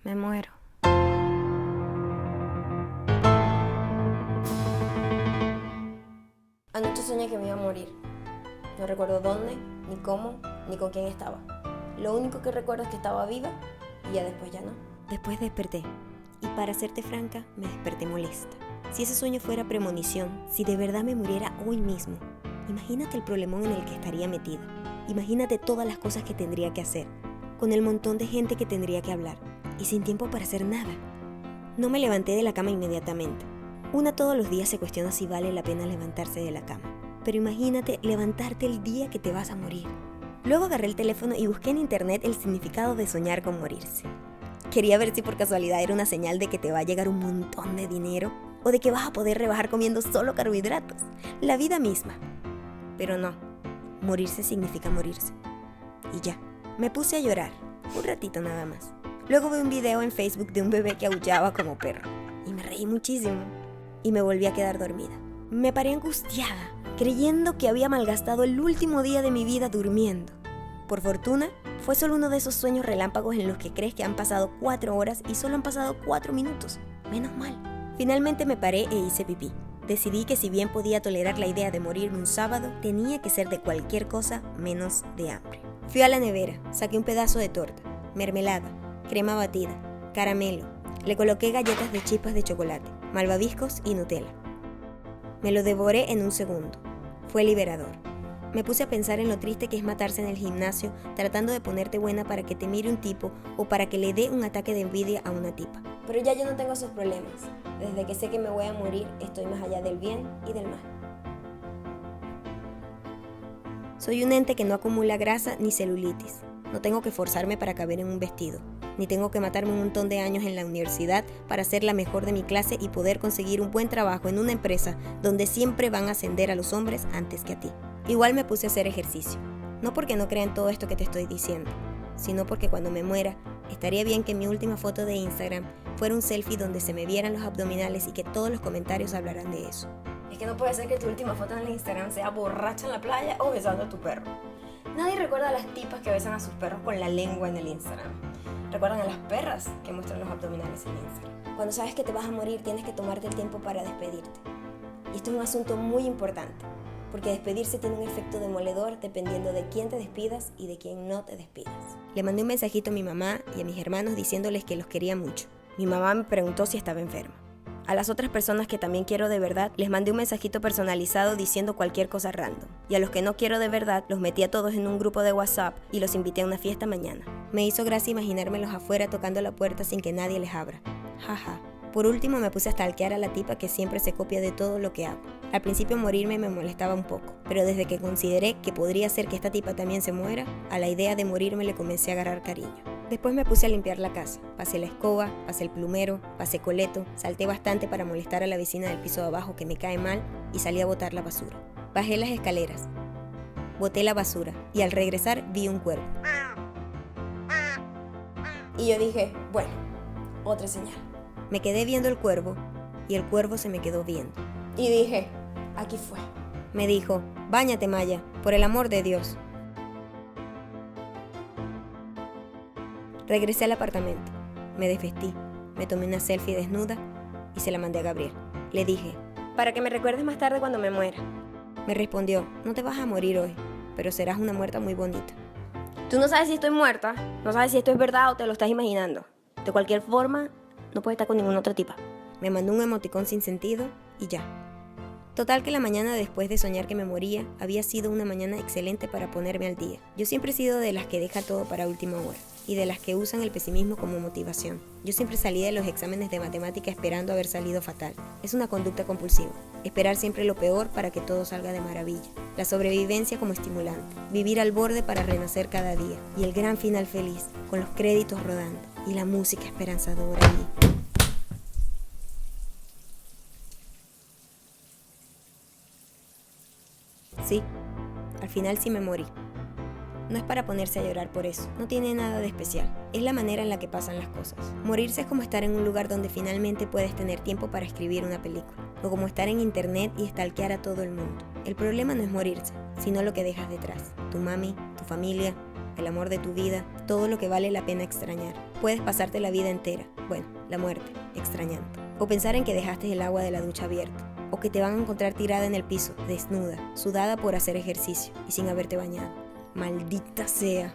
Me muero. Anoche soñé que me iba a morir. No recuerdo dónde, ni cómo, ni con quién estaba. Lo único que recuerdo es que estaba viva y ya después ya no. Después desperté. Y para serte franca, me desperté molesta. Si ese sueño fuera premonición, si de verdad me muriera hoy mismo, imagínate el problemón en el que estaría metida. Imagínate todas las cosas que tendría que hacer, con el montón de gente que tendría que hablar, y sin tiempo para hacer nada. No me levanté de la cama inmediatamente. Una todos los días se cuestiona si vale la pena levantarse de la cama. Pero imagínate levantarte el día que te vas a morir. Luego agarré el teléfono y busqué en internet el significado de soñar con morirse. Quería ver si por casualidad era una señal de que te va a llegar un montón de dinero o de que vas a poder rebajar comiendo solo carbohidratos. La vida misma. Pero no, morirse significa morirse. Y ya, me puse a llorar, un ratito nada más. Luego vi un video en Facebook de un bebé que aullaba como perro y me reí muchísimo y me volví a quedar dormida. Me paré angustiada, creyendo que había malgastado el último día de mi vida durmiendo. Por fortuna, fue solo uno de esos sueños relámpagos en los que crees que han pasado 4 horas y solo han pasado 4 minutos. Menos mal. Finalmente me paré e hice pipí. Decidí que si bien podía tolerar la idea de morirme un sábado, tenía que ser de cualquier cosa menos de hambre. Fui a la nevera, saqué un pedazo de torta, mermelada, crema batida, caramelo. Le coloqué galletas de chispas de chocolate, malvaviscos y Nutella. Me lo devoré en un segundo. Fue liberador. Me puse a pensar en lo triste que es matarse en el gimnasio tratando de ponerte buena para que te mire un tipo o para que le dé un ataque de envidia a una tipa. Pero ya yo no tengo esos problemas. Desde que sé que me voy a morir, estoy más allá del bien y del mal. Soy un ente que no acumula grasa ni celulitis. No tengo que forzarme para caber en un vestido. Ni tengo que matarme un montón de años en la universidad para ser la mejor de mi clase y poder conseguir un buen trabajo en una empresa donde siempre van a ascender a los hombres antes que a ti. Igual me puse a hacer ejercicio. No porque no crea en todo esto que te estoy diciendo, sino porque cuando me muera, estaría bien que mi última foto de Instagram fuera un selfie donde se me vieran los abdominales y que todos los comentarios hablaran de eso. Es que no puede ser que tu última foto en el Instagram sea borracha en la playa o besando a tu perro. Nadie recuerda a las tipas que besan a sus perros con la lengua en el Instagram. Recuerdan a las perras que muestran los abdominales en Instagram. Cuando sabes que te vas a morir, tienes que tomarte el tiempo para despedirte. Y esto es un asunto muy importante, porque despedirse tiene un efecto demoledor dependiendo de quién te despidas y de quién no te despidas. Le mandé un mensajito a mi mamá y a mis hermanos diciéndoles que los quería mucho. Mi mamá me preguntó si estaba enferma. A las otras personas que también quiero de verdad, les mandé un mensajito personalizado diciendo cualquier cosa random. Y a los que no quiero de verdad, los metí a todos en un grupo de WhatsApp y los invité a una fiesta mañana. Me hizo gracia imaginármelos afuera tocando la puerta sin que nadie les abra. Jaja. Por último me puse a stalkear a la tipa que siempre se copia de todo lo que hago. Al principio morirme me molestaba un poco, pero desde que consideré que podría ser que esta tipa también se muera, a la idea de morirme le comencé a agarrar cariño. Después me puse a limpiar la casa, pasé la escoba, pasé el plumero, pasé coleto, salté bastante para molestar a la vecina del piso de abajo que me cae mal y salí a botar la basura. Bajé las escaleras, boté la basura y al regresar vi un cuervo. Y yo dije, bueno, otra señal. Me quedé viendo el cuervo y el cuervo se me quedó viendo. Y dije, aquí fue. Me dijo, báñate Maya, por el amor de Dios. Regresé al apartamento, me desvestí, me tomé una selfie desnuda y se la mandé a Gabriel. Le dije, para que me recuerdes más tarde cuando me muera. Me respondió, no te vas a morir hoy, pero serás una muerta muy bonita. Tú no sabes si estoy muerta, no sabes si esto es verdad o te lo estás imaginando. De cualquier forma, no puedes estar con ninguna otra tipa. Me mandó un emoticón sin sentido y ya. Total que la mañana después de soñar que me moría, había sido una mañana excelente para ponerme al día. Yo siempre he sido de las que deja todo para última hora y de las que usan el pesimismo como motivación. Yo siempre salí de los exámenes de matemática esperando haber salido fatal. Es una conducta compulsiva. Esperar siempre lo peor para que todo salga de maravilla. La sobrevivencia como estimulante. Vivir al borde para renacer cada día. Y el gran final feliz, con los créditos rodando y la música esperanzadora allí. Sí, al final sí me morí. No es para ponerse a llorar por eso, no tiene nada de especial. Es la manera en la que pasan las cosas. Morirse es como estar en un lugar donde finalmente puedes tener tiempo para escribir una película. O como estar en internet y stalkear a todo el mundo. El problema no es morirse, sino lo que dejas detrás. Tu mami, tu familia, el amor de tu vida, todo lo que vale la pena extrañar. Puedes pasarte la vida entera, bueno, la muerte, extrañando. O pensar en que dejaste el agua de la ducha abierta. O que te van a encontrar tirada en el piso, desnuda, sudada por hacer ejercicio y sin haberte bañado. Maldita sea.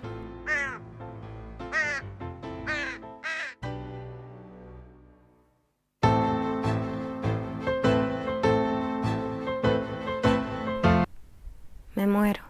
Me muero.